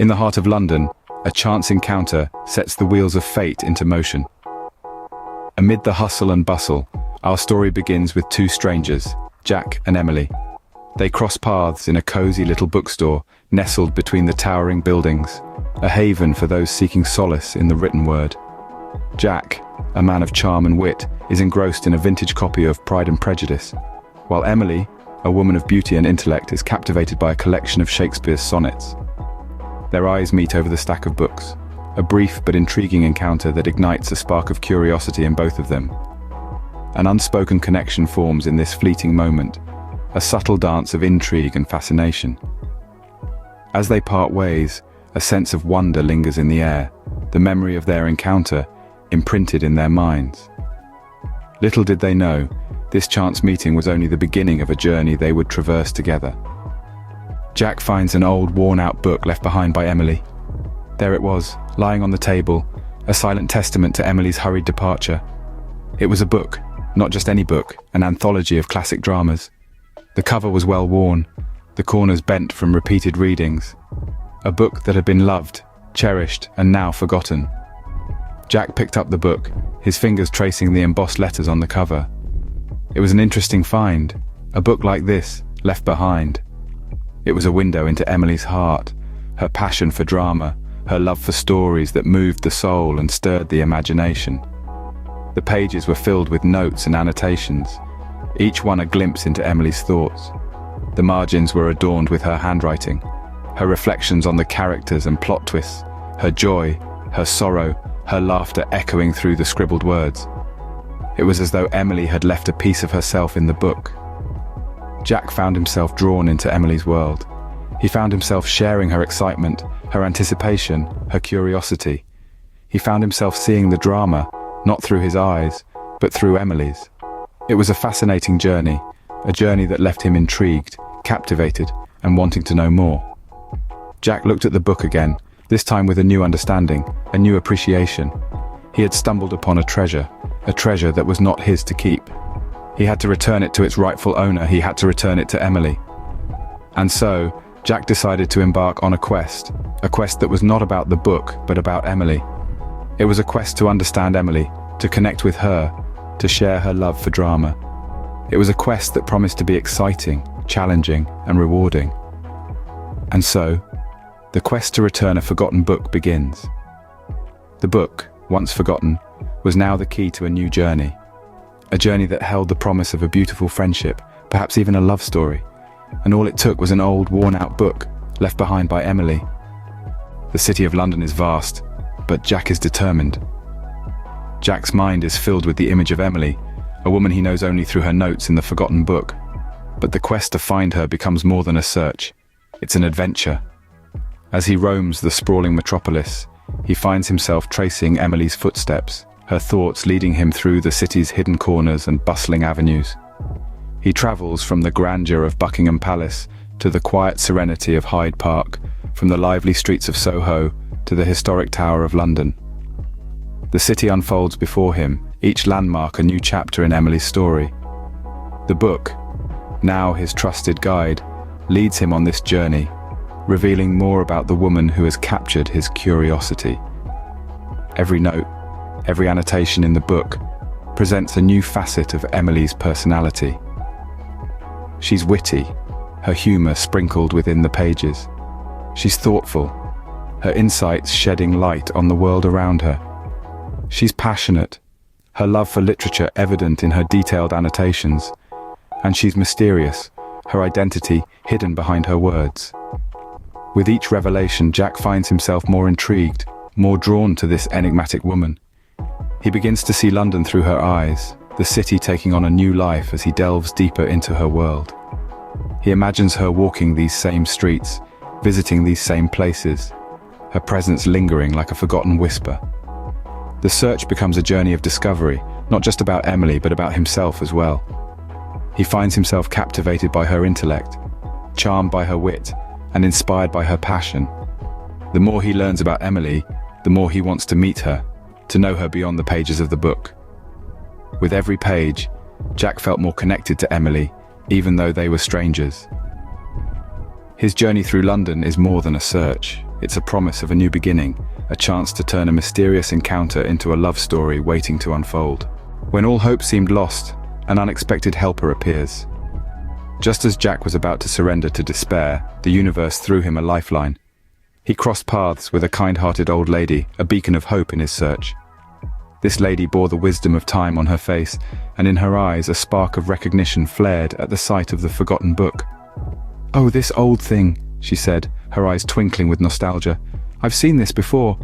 the heart of London, a chance encounter sets the wheels of fate into motion. Amid the hustle and bustle, our story begins with two strangers, Jack and Emily. They cross paths in a cozy little bookstore nestled between the towering buildings, a haven for those seeking solace in the written word. Jack, a man of charm and wit, is engrossed in a vintage copy of Pride and Prejudice, while Emily, a woman of beauty and intellect, is captivated by a collection of Shakespeare's sonnets. Their eyes meet over the stack of books, a brief but intriguing encounter that ignites a spark of curiosity in both of them. An unspoken connection forms in this fleeting moment, a subtle dance of intrigue and fascination. As they part ways, a sense of wonder lingers in the air, the memory of their encounter imprinted in their minds. Little did they know, this chance meeting was only the beginning of a journey they would traverse together. Jack finds an old, worn-out book left behind by Emily. There it was, lying on the table, a silent testament to Emily's hurried departure. It was a book, not just any book, an anthology of classic dramas. The cover was well worn, the corners bent from repeated readings. A book that had been loved, cherished, and now forgotten. Jack picked up the book, his fingers tracing the embossed letters on the cover. It was an interesting find, a book like this, left behind. It was a window into Emily's heart, her passion for drama, her love for stories that moved the soul and stirred the imagination. The pages were filled with notes and annotations, each one a glimpse into Emily's thoughts. The margins were adorned with her handwriting, her reflections on the characters and plot twists, her joy, her sorrow, her laughter echoing through the scribbled words. It was as though Emily had left a piece of herself in the book. Jack found himself drawn into Emily's world. He found himself sharing her excitement, her anticipation, her curiosity. He found himself seeing the drama, not through his eyes, but through Emily's. It was a fascinating journey, a journey that left him intrigued, captivated, and wanting to know more. Jack looked at the book again, this time with a new understanding, a new appreciation. He had stumbled upon a treasure that was not his to keep. He had to return it to its rightful owner, he had to return it to Emily. And so, Jack decided to embark on a quest that was not about the book, but about Emily. It was a quest to understand Emily, to connect with her, to share her love for drama. It was a quest that promised to be exciting, challenging, and rewarding. And so, the quest to return a forgotten book begins. The book, once forgotten, was now the key to a new journey. A journey that held the promise of a beautiful friendship, perhaps even a love story. And all it took was an old, worn-out book, left behind by Emily. The city of London is vast, but Jack is determined. Jack's mind is filled with the image of Emily, a woman he knows only through her notes in the forgotten book. But the quest to find her becomes more than a search. It's an adventure. As he roams the sprawling metropolis, he finds himself tracing Emily's footsteps, her thoughts leading him through the city's hidden corners and bustling avenues. He travels from the grandeur of Buckingham Palace to the quiet serenity of Hyde Park, from the lively streets of Soho to the historic Tower of London. The city unfolds before him, each landmark a new chapter in Emily's story. The book, now his trusted guide, leads him on this journey, revealing more about the woman who has captured his curiosity. Every note, every annotation in the book presents a new facet of Emily's personality. She's witty, her humor sprinkled within the pages. She's thoughtful, her insights shedding light on the world around her. She's passionate, her love for literature evident in her detailed annotations. And she's mysterious, her identity hidden behind her words. With each revelation, Jack finds himself more intrigued, more drawn to this enigmatic woman. He begins to see London through her eyes, the city taking on a new life as he delves deeper into her world. He imagines her walking these same streets, visiting these same places, her presence lingering like a forgotten whisper. The search becomes a journey of discovery, not just about Emily, but about himself as well. He finds himself captivated by her intellect, charmed by her wit, and inspired by her passion. The more he learns about Emily, the more he wants to meet her, to know her beyond the pages of the book. With every page, Jack felt more connected to Emily, even though they were strangers. His journey through London is more than a search. It's a promise of a new beginning, a chance to turn a mysterious encounter into a love story waiting to unfold. When all hope seemed lost, an unexpected helper appears. Just as Jack was about to surrender to despair, the universe threw him a lifeline. He crossed paths with a kind-hearted old lady, a beacon of hope in his search. This lady bore the wisdom of time on her face, and in her eyes a spark of recognition flared at the sight of the forgotten book. "Oh, this old thing," she said, her eyes twinkling with nostalgia. "I've seen this before.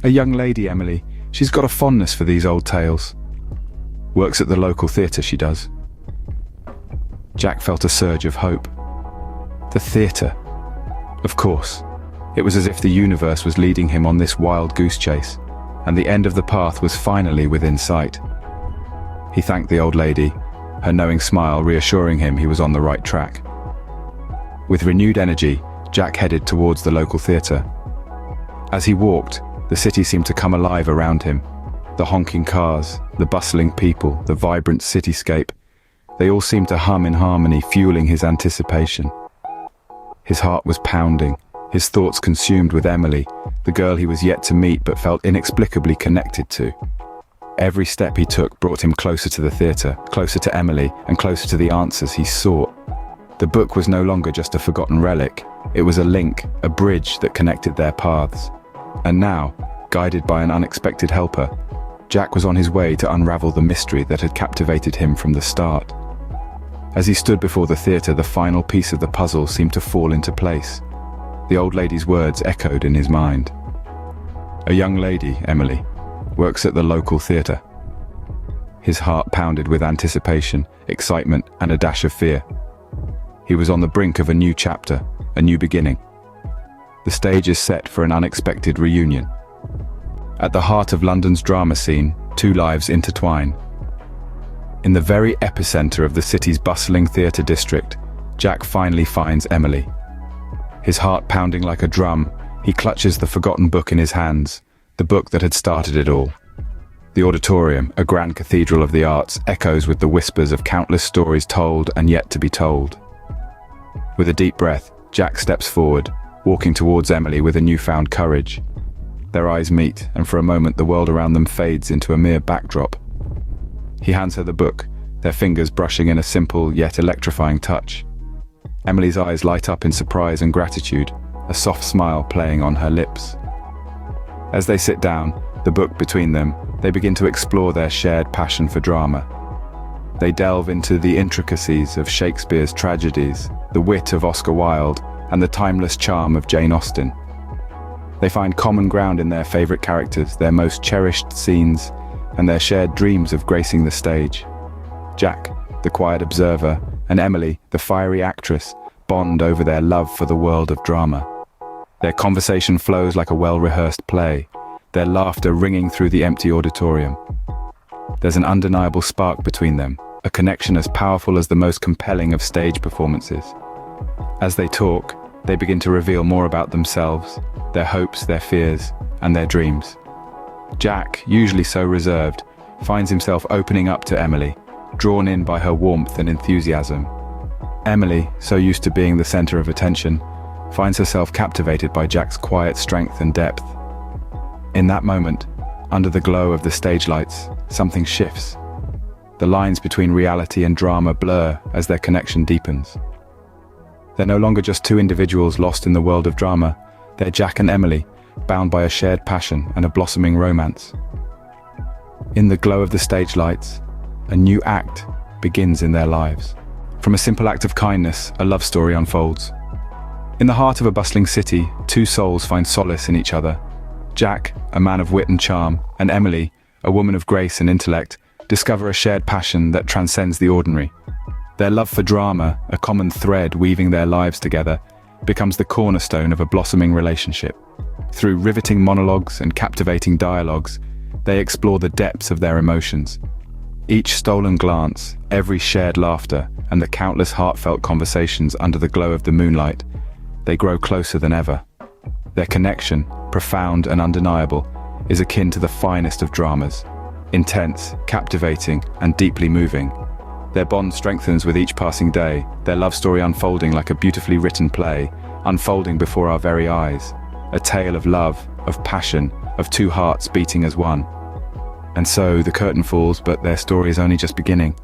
A young lady, Emily. She's got a fondness for these old tales. Works at the local theatre, she does." Jack felt a surge of hope. The theatre. Of course. It was as if the universe was leading him on this wild goose chase, and the end of the path was finally within sight. He thanked the old lady, her knowing smile reassuring him he was on the right track. With renewed energy, Jack headed towards the local theatre. As he walked, the city seemed to come alive around him. The honking cars, the bustling people, the vibrant cityscape, they all seemed to hum in harmony, fueling his anticipation. His heart was pounding, his thoughts consumed with Emily, the girl he was yet to meet but felt inexplicably connected to. Every step he took brought him closer to the theatre, closer to Emily, and closer to the answers he sought. The book was no longer just a forgotten relic, it was a link, a bridge that connected their paths. And now, guided by an unexpected helper, Jack was on his way to unravel the mystery that had captivated him from the start. As he stood before the theatre, the final piece of the puzzle seemed to fall into place. The old lady's words echoed in his mind. "A young lady, Emily, works at the local theatre." His heart pounded with anticipation, excitement, and a dash of fear. He was on the brink of a new chapter, a new beginning. The stage is set for an unexpected reunion. At the heart of London's drama scene, two lives intertwine. In the very epicenter of the city's bustling theatre district, Jack finally finds Emily. His heart pounding like a drum, he clutches the forgotten book in his hands, the book that had started it all. The auditorium, a grand cathedral of the arts, echoes with the whispers of countless stories told and yet to be told. With a deep breath, Jack steps forward, walking towards Emily with a newfound courage. Their eyes meet, and for a moment the world around them fades into a mere backdrop. He hands her the book, their fingers brushing in a simple yet electrifying touch. Emily's eyes light up in surprise and gratitude, a soft smile playing on her lips. As they sit down, the book between them, they begin to explore their shared passion for drama. They delve into the intricacies of Shakespeare's tragedies, the wit of Oscar Wilde, and the timeless charm of Jane Austen. They find common ground in their favorite characters, their most cherished scenes, and their shared dreams of gracing the stage. Jack, the quiet observer, and Emily, the fiery actress, bond over their love for the world of drama. Their conversation flows like a well-rehearsed play, their laughter ringing through the empty auditorium. There's an undeniable spark between them, a connection as powerful as the most compelling of stage performances. As they talk, they begin to reveal more about themselves, their hopes, their fears, and their dreams. Jack, usually so reserved, finds himself opening up to Emily, drawn in by her warmth and enthusiasm. Emily, so used to being the center of attention, finds herself captivated by Jack's quiet strength and depth. In that moment, under the glow of the stage lights, something shifts. The lines between reality and drama blur as their connection deepens. They're no longer just two individuals lost in the world of drama, they're Jack and Emily, bound by a shared passion and a blossoming romance. In the glow of the stage lights, a new act begins in their lives. From a simple act of kindness, a love story unfolds. In the heart of a bustling city, two souls find solace in each other. Jack, a man of wit and charm, and Emily, a woman of grace and intellect, discover a shared passion that transcends the ordinary. Their love for drama, a common thread weaving their lives together, becomes the cornerstone of a blossoming relationship. Through riveting monologues and captivating dialogues, they explore the depths of their emotions. Each stolen glance, every shared laughter, and the countless heartfelt conversations under the glow of the moonlight, they grow closer than ever. Their connection, profound and undeniable, is akin to the finest of dramas. Intense, captivating, and deeply moving. Their bond strengthens with each passing day, their love story unfolding like a beautifully written play, unfolding before our very eyes. a tale of love, of passion, of two hearts beating as one. And so the curtain falls, but their story is only just beginning.